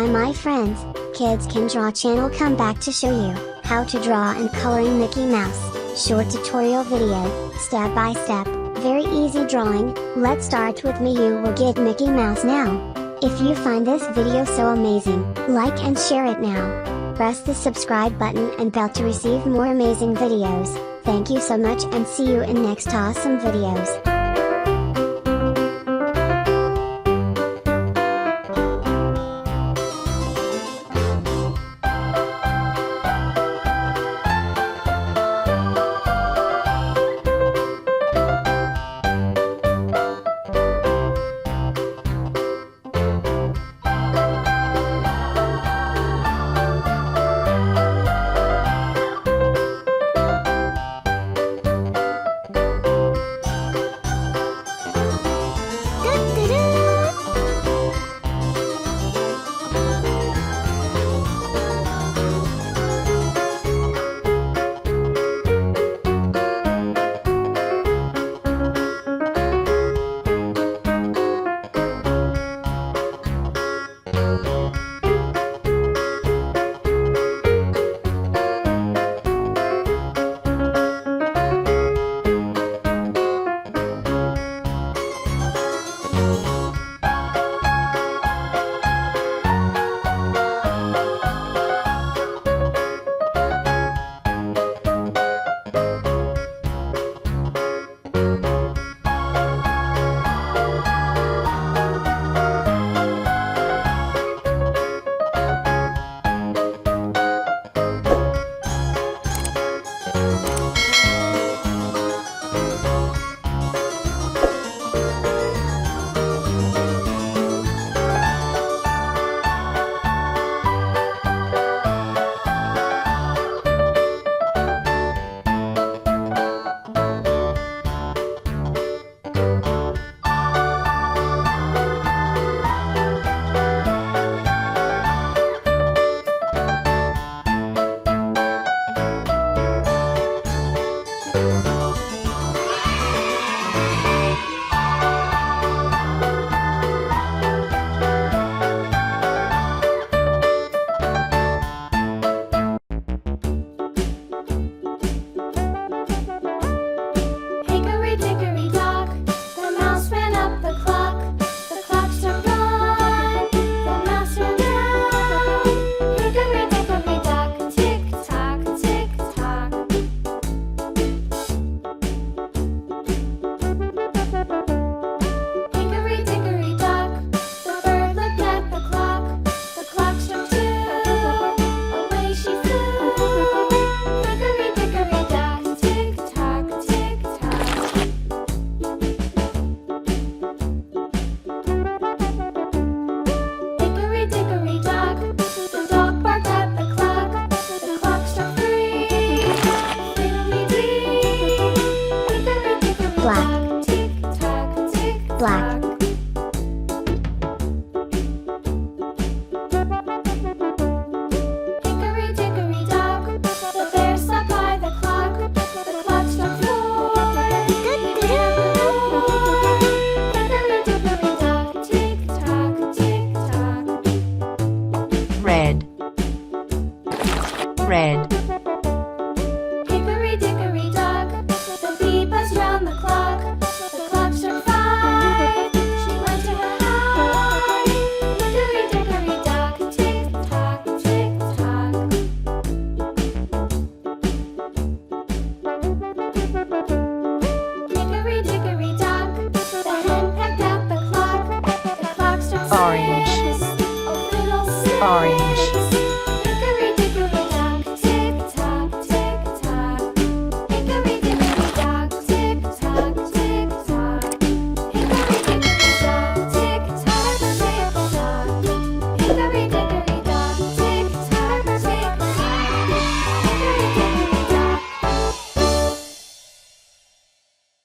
Hi my friends, Kids Can Draw channel come back to show you how to draw and coloring Mickey Mouse. Short tutorial video, step by step, very easy drawing. Let's start with me. You will get Mickey Mouse now. If you find this video so amazing, like and share it now. Press the subscribe button and bell to receive more amazing videos. Thank you so much and see you in next awesome videos.